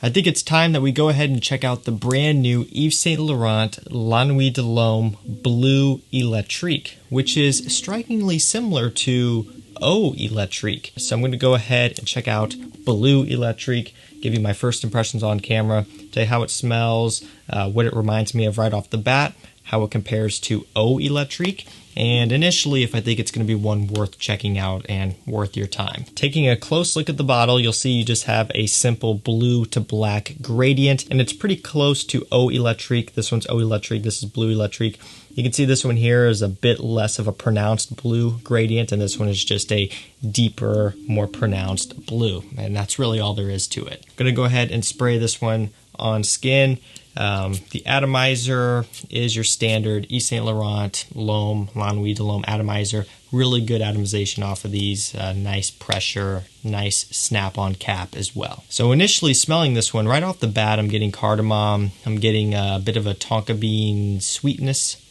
I think it's time that we go ahead and check out the brand new Yves Saint Laurent La Nuit de l'Homme Bleu Electrique, which is strikingly similar to Eau Electrique. So I'm going to go ahead and check out Bleu Electrique, give you my first impressions on camera, tell you how it smells, what it reminds me of right off the bat, how it compares to Eau Electrique, and initially if I think it's going to be one worth checking out and worth your time. Taking a close look at the bottle, you'll see you just have a simple blue to black gradient, and it's pretty close to Eau Electrique. This one's Eau Electrique, this is Bleu Electrique. You can see this one here is a bit less of a pronounced blue gradient, and this one is just a deeper, more pronounced blue, and that's really all there is to it. I'm going to go ahead and spray this one on skin. The atomizer is your standard Yves Saint Laurent L'Homme La Nuit de l'Homme atomizer. Really good atomization off of these. Nice pressure, nice snap-on cap as well. So initially smelling this one, right off the bat, I'm getting cardamom. I'm getting a bit of a tonka bean sweetness.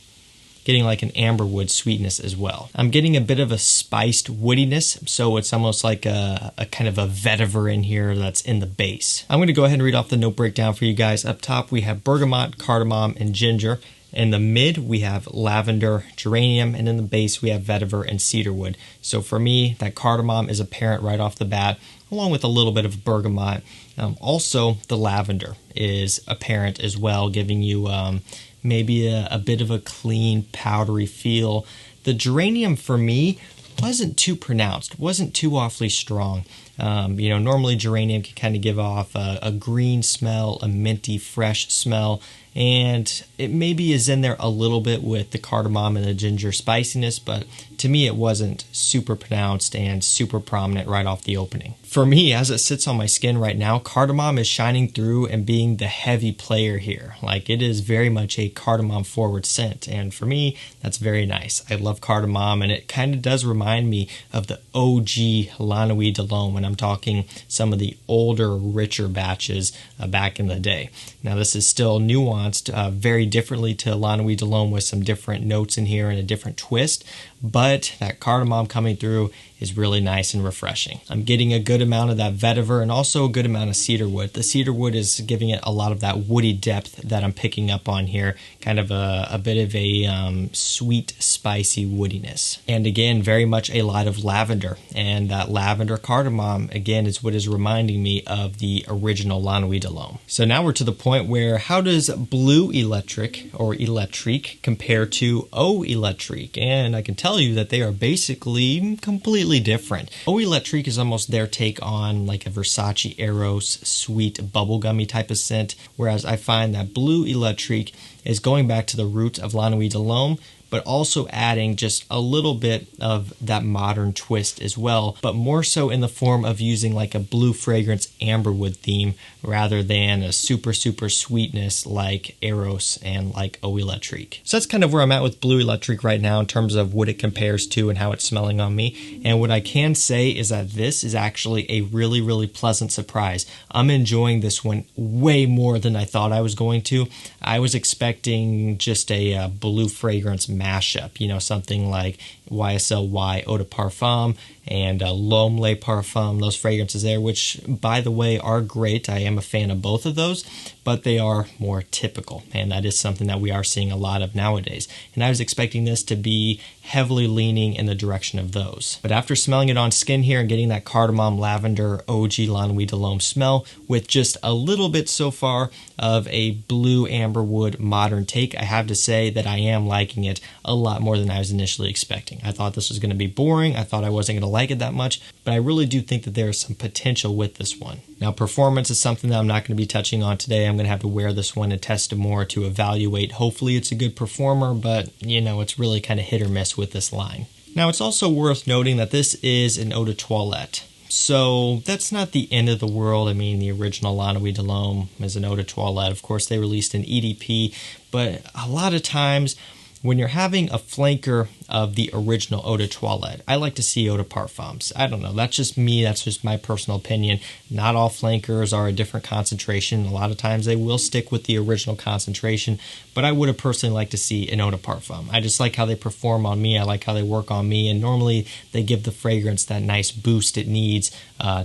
Getting like an amberwood sweetness as well. I'm getting a bit of a spiced woodiness, so it's almost like a kind of a vetiver in here that's in the base. I'm gonna go ahead and read off the note breakdown for you guys. Up top we have bergamot, cardamom, and ginger. In the mid we have lavender, geranium, and in the base we have vetiver and cedarwood. So for me, that cardamom is apparent right off the bat, along with a little bit of bergamot. Also, the lavender is apparent as well, giving you maybe a bit of a clean, powdery feel. The geranium for me wasn't too pronounced, wasn't too awfully strong. Normally geranium can kind of give off a green smell, a minty, fresh smell, and it maybe is in there a little bit with the cardamom and the ginger spiciness, but to me it wasn't super pronounced and super prominent right off the opening. For me, as it sits on my skin right now, cardamom is shining through and being the heavy player here. Like, it is very much a cardamom forward scent, and for me, that's very nice. I love cardamom, and it kind of does remind me of the OG La Nuit de l'Homme when I'm talking some of the older, richer batches back in the day. Now, this is still nuanced very differently to La Nuit de l'Homme with some different notes in here and a different twist, but that cardamom coming through is really nice and refreshing. I'm getting a good amount of that vetiver and also a good amount of cedarwood. The cedarwood is giving it a lot of that woody depth that I'm picking up on here, kind of a bit of a sweet, spicy woodiness. And again, very much a lot of lavender, and that lavender cardamom again is what is reminding me of the original La Nuit de l'Homme. So now we're to the point where, how does Bleu Electrique or Electrique compare to Eau Electrique? And I can tell you that they are basically completely different. Eau Electrique is almost their take on like a Versace Eros sweet bubblegummy type of scent, whereas I find that Bleu Electrique is going back to the roots of La Nuit de l'Homme, but also adding just a little bit of that modern twist as well, but more so in the form of using like a blue fragrance amberwood theme rather than a super sweetness like Eros and like Eau Electrique. So that's kind of where I'm at with Bleu Electrique right now in terms of what it compares to and how it's smelling on me. And what I can say is that this is actually a really pleasant surprise. I'm enjoying this one way more than I thought I was going to. I was expecting just a blue fragrance mashup, something like YSL Eau de Parfum and L'Homme Les Parfums, those fragrances there, which, by the way, are great. I am a fan of both of those, but they are more typical, and that is something that we are seeing a lot of nowadays. And I was expecting this to be heavily leaning in the direction of those. But after smelling it on skin here and getting that cardamom, lavender, OG La Nuit de l'Homme smell with just a little bit so far of a blue amberwood modern take, I have to say that I am liking it a lot more than I was initially expecting. I thought this was going to be boring. I thought I wasn't going to like it that much, but I really do think that there is some potential with this one. Now, performance is something that I'm not going to be touching on today. I'm going to have to wear this one and test it more to evaluate. Hopefully it's a good performer, but it's really kind of hit or miss with this line. Now, it's also worth noting that this is an eau de toilette. So that's not the end of the world. I mean, the original La Nuit de l'Homme is an eau de toilette. Of course, they released an EDP, but a lot of times when you're having a flanker of the original Eau de Toilette, I like to see Eau de Parfums. I don't know, that's just me, that's just my personal opinion. Not all flankers are a different concentration. A lot of times they will stick with the original concentration, but I would have personally liked to see an Eau de Parfum. I just like how they perform on me, I like how they work on me, and normally they give the fragrance that nice boost it needs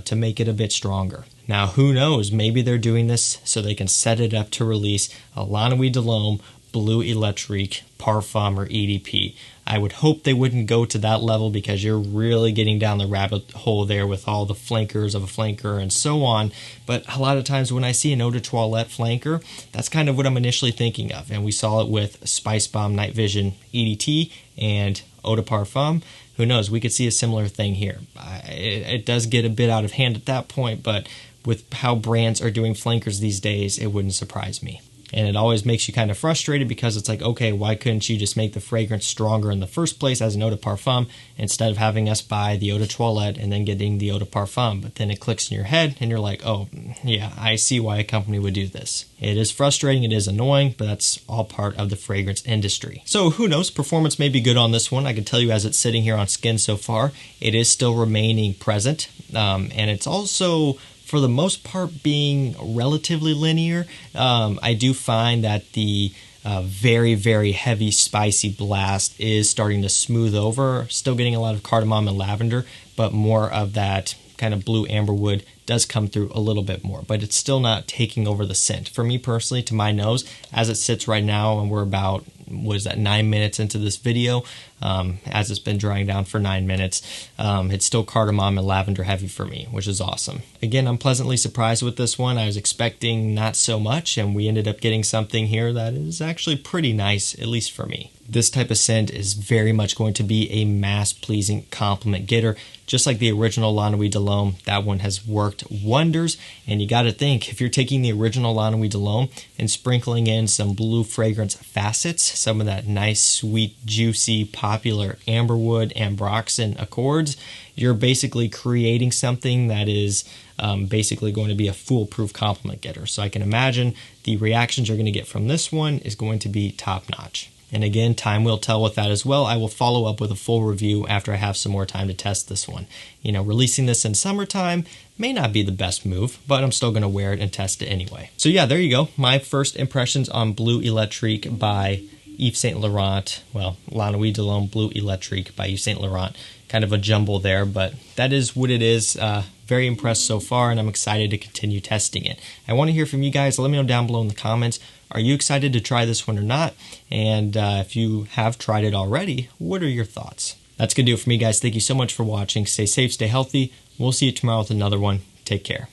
to make it a bit stronger. Now, who knows, maybe they're doing this so they can set it up to release a La Nuit de l'Homme Bleu Electrique Parfum or EDP. I would hope they wouldn't go to that level because you're really getting down the rabbit hole there with all the flankers of a flanker and so on. But a lot of times when I see an Eau de Toilette flanker, that's kind of what I'm initially thinking of. And we saw it with Spice Bomb Night Vision EDT and Eau de Parfum. Who knows, we could see a similar thing here. It does get a bit out of hand at that point, but with how brands are doing flankers these days, it wouldn't surprise me. And it always makes you kind of frustrated because it's like, okay, why couldn't you just make the fragrance stronger in the first place as an Eau de Parfum instead of having us buy the Eau de Toilette and then getting the Eau de Parfum? But then it clicks in your head and you're like, oh, yeah, I see why a company would do this. It is frustrating, it is annoying, but that's all part of the fragrance industry. So who knows, performance may be good on this one. I can tell you as it's sitting here on skin so far, it is still remaining present. And it's also, for the most part, being relatively linear. I do find that the very, very heavy spicy blast is starting to smooth over. Still getting a lot of cardamom and lavender, but more of that kind of blue amberwood does come through a little bit more, but it's still not taking over the scent. For me personally, to my nose, as it sits right now, and we're about, 9 minutes into this video, as it's been drying down for 9 minutes, it's still cardamom and lavender heavy for me, which is awesome. Again, I'm pleasantly surprised with this one. I was expecting not so much, and we ended up getting something here that is actually pretty nice, at least for me. This type of scent is very much going to be a mass-pleasing compliment getter. Just like the original La Nuit de l'Homme, that one has worked wonders. And you got to think, if you're taking the original La Nuit de l'Homme and sprinkling in some blue fragrance facets, some of that nice, sweet, juicy, popular amberwood, ambroxan accords, you're basically creating something that is basically going to be a foolproof compliment getter. So I can imagine the reactions you're going to get from this one is going to be top-notch. And again, time will tell with that as well. I will follow up with a full review after I have some more time to test this one. You know, releasing this in summertime may not be the best move, but I'm still going to wear it and test it anyway. So yeah, there you go. My first impressions on Bleu Electrique by Yves Saint Laurent. Well, La Nuit de l'Homme Bleu Electrique by Yves Saint Laurent. Kind of a jumble there, but that is what it is. Very impressed so far, and I'm excited to continue testing it. I want to hear from you guys. Let me know down below in the comments. Are you excited to try this one or not? And if you have tried it already, what are your thoughts? That's going to do it for me, guys. Thank you so much for watching. Stay safe, stay healthy. We'll see you tomorrow with another one. Take care.